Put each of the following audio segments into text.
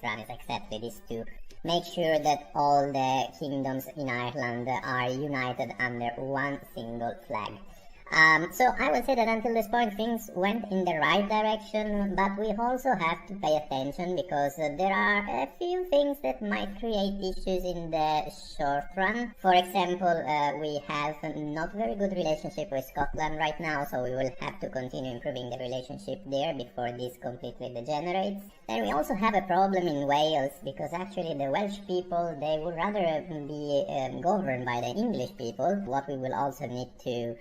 run is exactly this, to make sure that all the kingdoms in Ireland are united under one single flag. So I would say that until this point things went in the right direction, but we also have to pay attention because there are a few things that might create issues in the short run. For example, we have not very good relationship with Scotland right now, so we will have to continue improving the relationship there before this completely degenerates. Then we also have a problem in Wales because actually the Welsh people, they would rather be governed by the English people. What we will also need to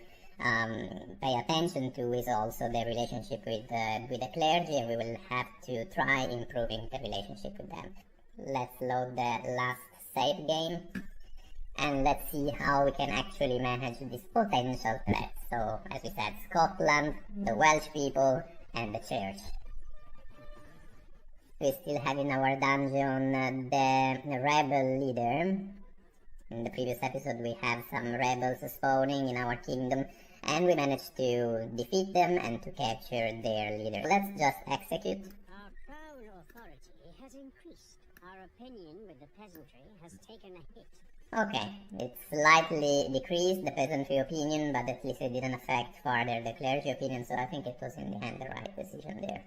pay attention to is also the relationship with the clergy, and we will have to try improving the relationship with them. Let's load the last save game and let's see how we can actually manage this potential threat. So as we said, Scotland, the Welsh people, and the church. We still have in our dungeon the rebel leader. In the previous episode we have some rebels spawning in our kingdom, and we managed to defeat them and to capture their leader. Let's just execute. Our proud authority has increased. Our opinion with the peasantry has taken a hit. Okay, it slightly decreased the peasantry opinion, but at least it didn't affect further the clergy opinion, so I think it was in the end the right decision there.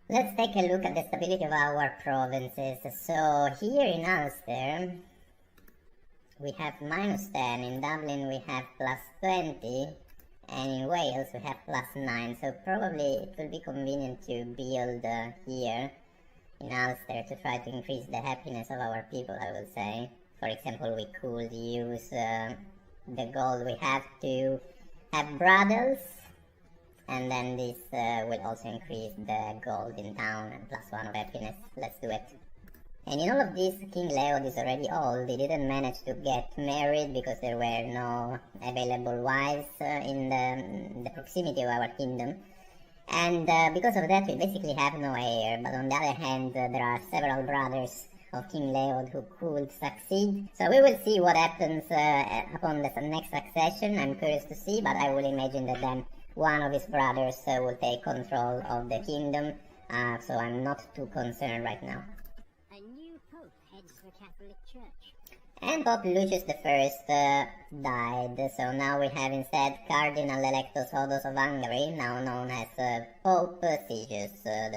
Let's take a look at the stability of our provinces. So here in Ulster we have -10, in Dublin we have +20, and in Wales we have +9, so probably it will be convenient to build here in Ulster to try to increase the happiness of our people, I will say. For example, we could use the gold we have to have brothels, and then this will also increase the gold in town and +1 of happiness. Let's do it. And in all of this, King Leod is already old. He didn't manage to get married because there were no available wives in the proximity of our kingdom. And because of that, we basically have no heir. But on the other hand, there are several brothers of King Leod who could succeed. So we will see what happens upon the next succession. I'm curious to see, but I will imagine that then one of his brothers will take control of the kingdom. So I'm not too concerned right now. A new pope heads the Catholic Church. And Pope Lucius I died, so now we have instead Cardinal Electus Odos of Hungary, now known as Pope Sigius I.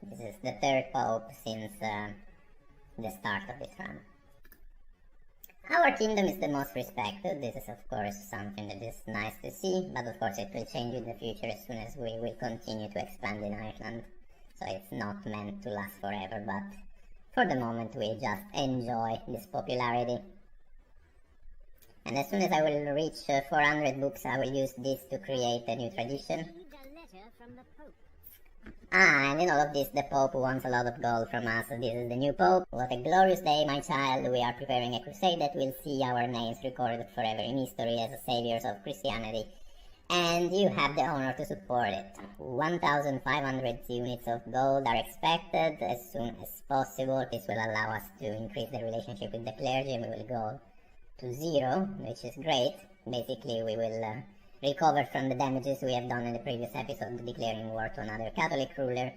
This is the third pope since the start of this run. Our kingdom is the most respected. This is of course something that is nice to see, but of course it will change in the future as soon as we will continue to expand in Ireland. So it's not meant to last forever, but for the moment we just enjoy this popularity. And as soon as I will reach 400 books, I will use this to create a new tradition. Received a letter from the Pope. And in all of this, the Pope wants a lot of gold from us. This is the new Pope. What a glorious day, my child. We are preparing a crusade that will see our names recorded forever in history as saviors of Christianity. And you have the honor to support it. 1,500 units of gold are expected as soon as possible. This will allow us to increase the relationship with the clergy, and we will go to 0, which is great. Basically, we will recover from the damages we have done in the previous episode, declaring war to another Catholic ruler.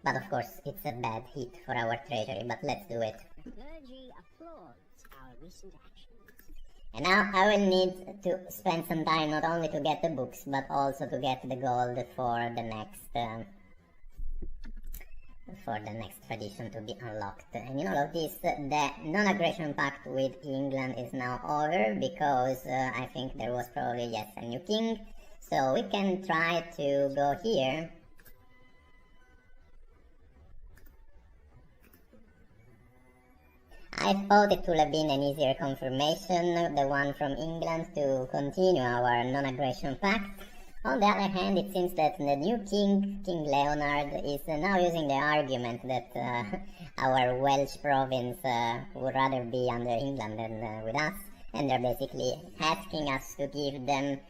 But of course, it's a bad hit for our treasury, but let's do it. Clergy applauds our recent actions. And now I will need to spend some time not only to get the books, but also to get the gold for the next tradition to be unlocked. And in all of this, the non-aggression pact with England is now over, because I think there was probably, yes, a new king. So we can try to go here. I thought it would have been an easier confirmation, the one from England, to continue our non-aggression pact. On the other hand, it seems that the new king, King Leonard, is now using the argument that our Welsh province would rather be under England than with us, and they're basically asking us to give them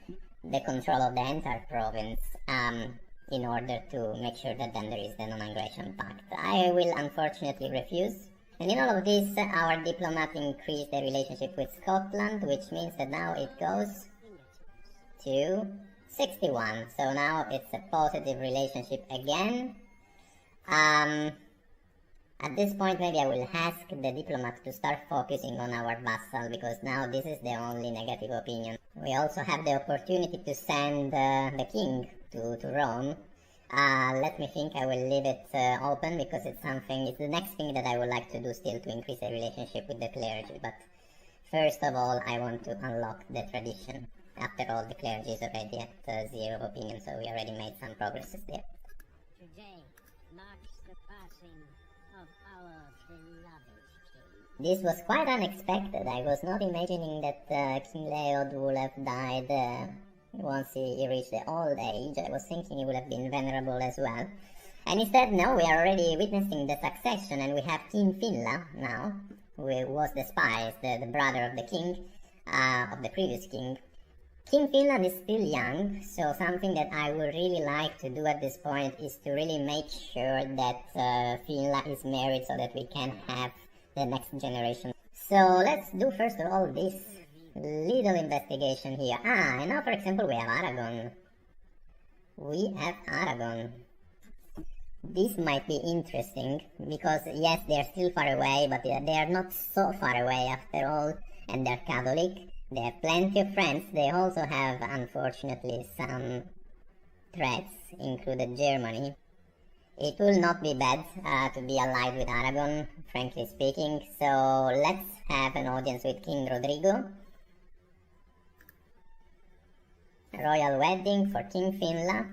the control of the entire province in order to make sure that then there is the non-aggression pact. I will unfortunately refuse. And in all of this, our diplomat increased the relationship with Scotland, which means that now it goes to 61. So now it's a positive relationship again. At this point, maybe I will ask the diplomat to start focusing on our vassal, because now this is the only negative opinion. We also have the opportunity to send the king to Rome. Let me think. I will leave it open, because it's the next thing that I would like to do still, to increase the relationship with the clergy. But first of all, I want to unlock the tradition. After all, the clergy is already at 0 opinion, so we already made some progresses there. Today marks the passing of our beloved king. This was quite unexpected. I was not imagining that King Leod would have died once he reached the old age. I was thinking he would have been venerable as well. And instead, no, we are already witnessing the succession, and we have King Finla now, who was the spy, the brother of the king, of the previous king. King Finland is still young, so something that I would really like to do at this point is to really make sure that Finland is married, so that we can have the next generation. So let's do first of all this little investigation here. And now, for example, we have Aragon. This might be interesting, because yes, they're still far away, but they are not so far away after all, and they're Catholic. They have plenty of friends. They also have, unfortunately, some threats, included Germany. It will not be bad to be allied with Aragon, frankly speaking, so let's have an audience with King Rodrigo. Royal wedding for King Finla.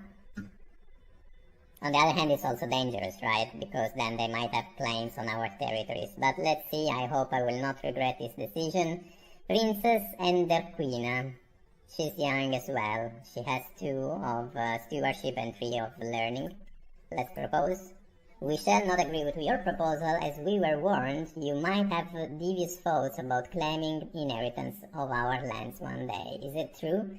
On the other hand, it's also dangerous, right? Because then they might have claims on our territories. But let's see, I hope I will not regret this decision. Princess Enderquina. She's young as well. She has 2 of stewardship and 3 of learning. Let's propose. We shall not agree with your proposal, as we were warned you might have devious thoughts about claiming inheritance of our lands one day. Is it true?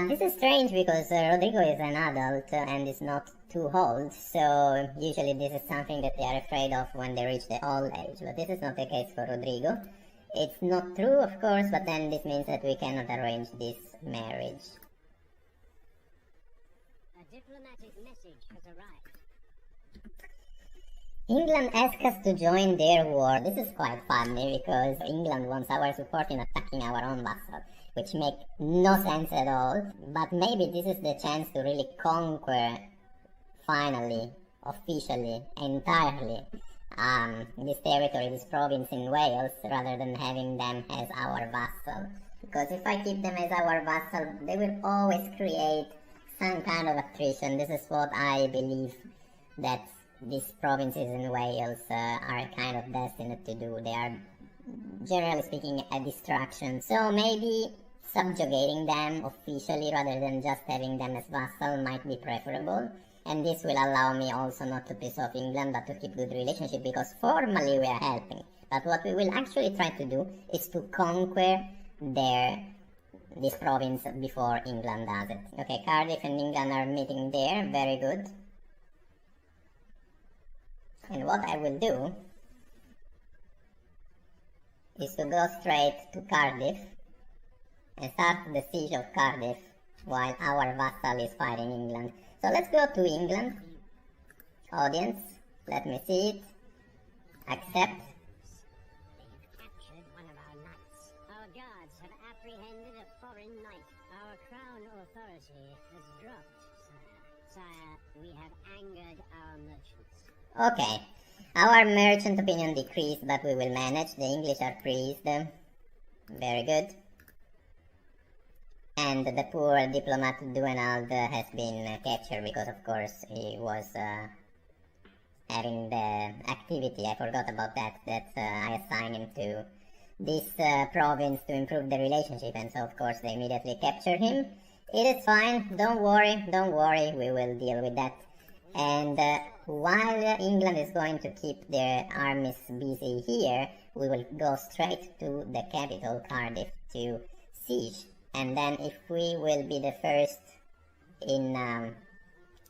This is strange, because Rodrigo is an adult and is not too old, so usually this is something that they are afraid of when they reach the old age, but this is not the case for Rodrigo. It's not true, of course, but then this means that we cannot arrange this marriage. A diplomatic message has arrived. England asks us to join their war. This is quite funny, because England wants our support in attacking our own vassal, which makes no sense at all. But maybe this is the chance to really conquer, finally, officially, entirely, this territory, this province in Wales, rather than having them as our vassal. Because if I keep them as our vassal, they will always create some kind of attrition. This is what I believe that these provinces in Wales are kind of destined to do. They are, generally speaking, a distraction. So maybe subjugating them officially rather than just having them as vassal might be preferable. And this will allow me also not to piss off England, but to keep good relationship, because formally we are helping. But what we will actually try to do is to conquer this province before England does it. Okay, Cardiff and England are meeting there, very good. And what I will do is to go straight to Cardiff and start the siege of Cardiff while our vassal is fighting England. So let's go to England. Audience, let me see it. Accept. They have captured one of our knights. Our guards have apprehended a foreign knight. Our crown authority has dropped, sire. Sire, we have angered our merchants. Okay. Our merchant opinion decreased, but we will manage. The English are praised. Very good. And the poor diplomat Duenald has been captured, because of course he was having the activity, I forgot about that I assigned him to this province to improve the relationship, and so of course they immediately captured him. It is fine, don't worry, we will deal with that. And while England is going to keep their armies busy here, we will go straight to the capital, Cardiff, to siege. And then if we will be the first in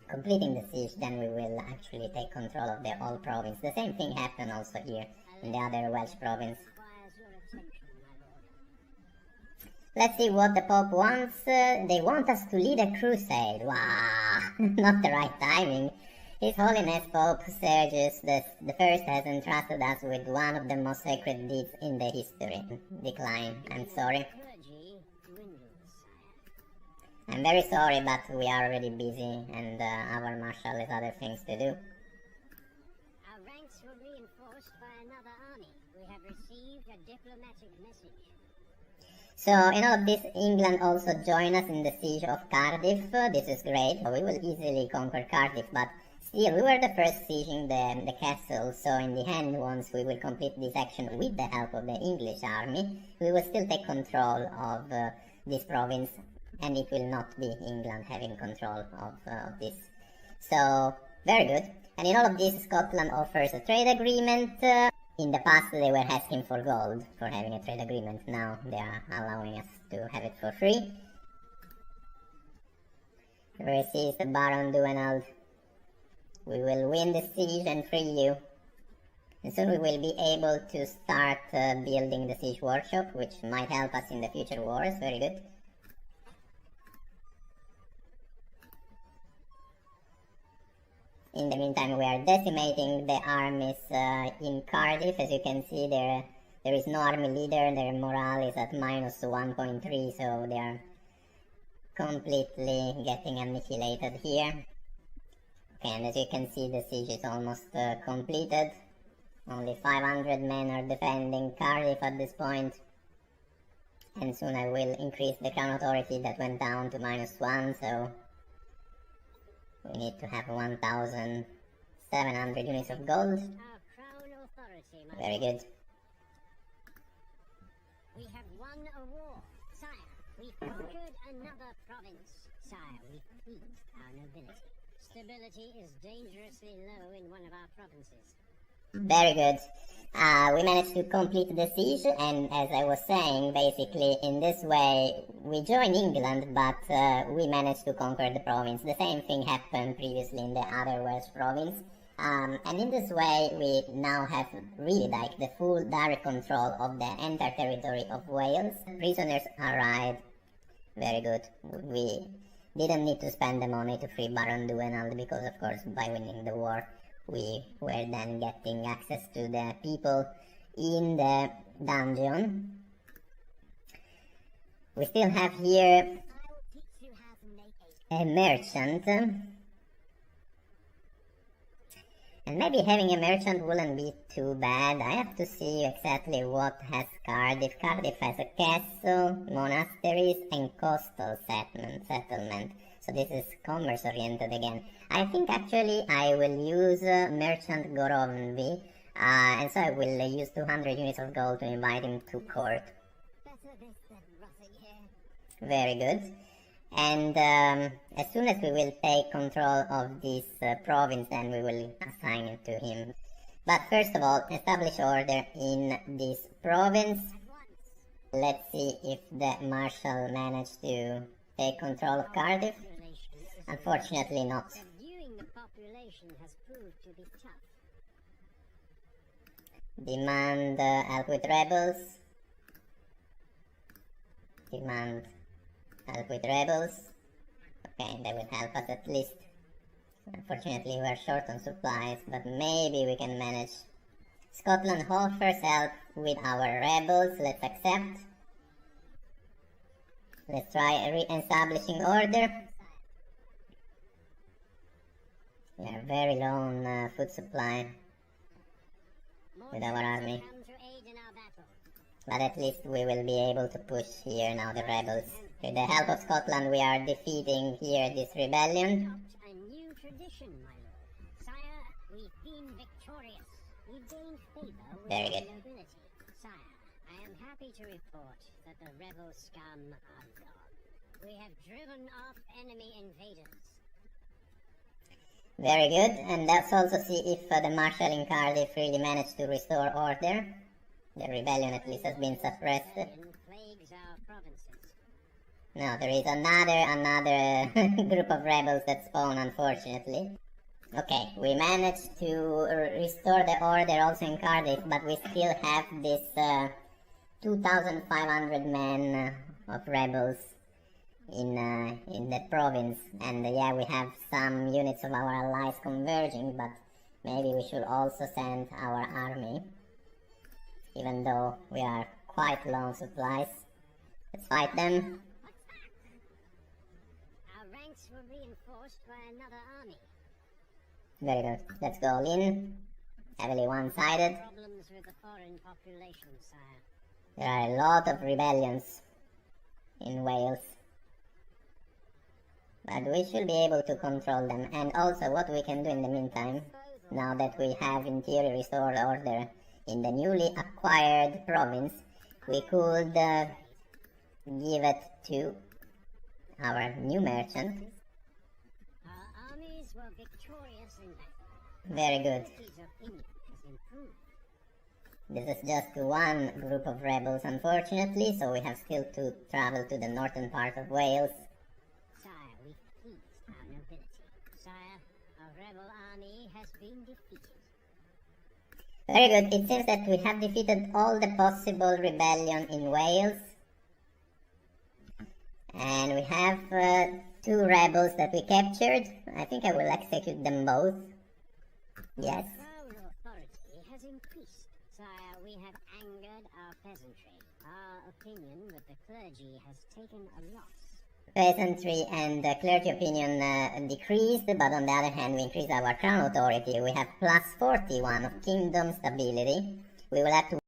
completing the siege, then we will actually take control of the whole province. The same thing happened also here in the other Welsh province. Requires your attention, my lord. Let's see what the Pope wants. They want us to lead a crusade. Wow, not the right timing. His Holiness Pope Sergius the First has entrusted us with one of the most sacred deeds in the history. Decline. I'm sorry. Clergy dwindles, sire. I'm very sorry, but we are already busy and our marshal has other things to do. Our ranks were reinforced by another army. We have received a diplomatic message. So, in all of this, England also joined us in the siege of Cardiff. This is great. We will easily conquer Cardiff, but still, we were the first sieging the castle, so in the end, once we will complete this action with the help of the English army, we will still take control of this province, and it will not be England having control of this. So, very good. And in all of this, Scotland offers a trade agreement. In the past, they were asking for gold for having a trade agreement. Now they are allowing us to have it for free. Resist Baron Duenald. We will win the siege and free you. And soon we will be able to start building the siege workshop, which might help us in the future wars. Very good. In the meantime, we are decimating the armies in Cardiff. As you can see, there is no army leader. Their morale is at minus 1.3, so they are completely getting annihilated here. Okay, and as you can see, the siege is almost completed. Only 500 men are defending Cardiff at this point. And soon I will increase the crown authority that went down to minus 1, so we need to have 1,700 units of gold. Our crown authority, my Very lord. good. We have won a war, sire. We've conquered another province, sire. We've pleased our nobility. Stability is dangerously low in one of our provinces. Very good. We managed to complete the siege, and as I was saying, basically in this way we joined England, but we managed to conquer the province. The same thing happened previously in the other Welsh province, and in this way we now have really like the full direct control of the entire territory of Wales. Prisoners arrived. Very good. We didn't need to spend the money to free Baron Duenald because, of course, by winning the war we were then getting access to the people in the dungeon. We still have here a merchant. And maybe having a merchant wouldn't be too bad. I have to see exactly what has Cardiff. Cardiff has a castle, monasteries, and coastal settlement. So this is commerce oriented again. I think actually I will use Merchant Gorovnvi, and so I will use 200 units of gold to invite him to court. Better this than rotting here. Very good. And as soon as we will take control of this province, then we will assign it to him. But first of all, establish order in this province. Let's see if the marshal managed to take control of Cardiff. Unfortunately not. Subduing the population has proved to be tough. Demand help with rebels. Demand help with rebels. Okay, they will help us at least. Unfortunately, we are short on supplies, but maybe we can manage. Scotland offers help with our rebels. Let's accept. Let's try re-establishing order. We are very low on food supply with our army. Come to aid in our battle. But at least we will be able to push here now the rebels. With the help of Scotland, we are defeating here this rebellion. Adopt a new tradition, my lord. Sire, we've been victorious. We've gained favor with Very the good. nobility. Sire, I am happy to report that the rebel scum are gone. We have driven off enemy invaders. Very good, and let's also see if the marshal in Cardiff really managed to restore order. The rebellion at least has been suppressed. Rebellion plagues our provinces. No, there is another group of rebels that spawn, unfortunately. Okay, we managed to restore the order also in Cardiff, but we still have this 2,500 men of rebels in the province, and yeah, we have some units of our allies converging, but maybe we should also send our army, even though we are quite low on supplies. Let's fight them. Our ranks were reinforced by another army. Very good. Let's go all in. Heavily one-sided. Problems with the foreign population, sire. There are a lot of rebellions in Wales, but we should be able to control them. And also what we can do in the meantime, now that we have in theory restored order in the newly acquired province, we could give it to our new merchant. Our armies were victorious in battle. Very good. His opinion has improved. This is just one group of rebels, unfortunately, so we have still to travel to the northern part of Wales. Sire, we've pleased our nobility. Sire, a rebel army has been defeated. Very good. It seems that we have defeated all the possible rebellion in Wales. And we have 2 rebels that we captured. I think I will execute them both. Yes. Crown authority has increased. Sire, we have angered our peasantry. Our opinion with the clergy has taken a loss. Peasantry and clergy opinion decreased, but on the other hand we increased our crown authority. We have plus 41 of kingdom stability. We will have to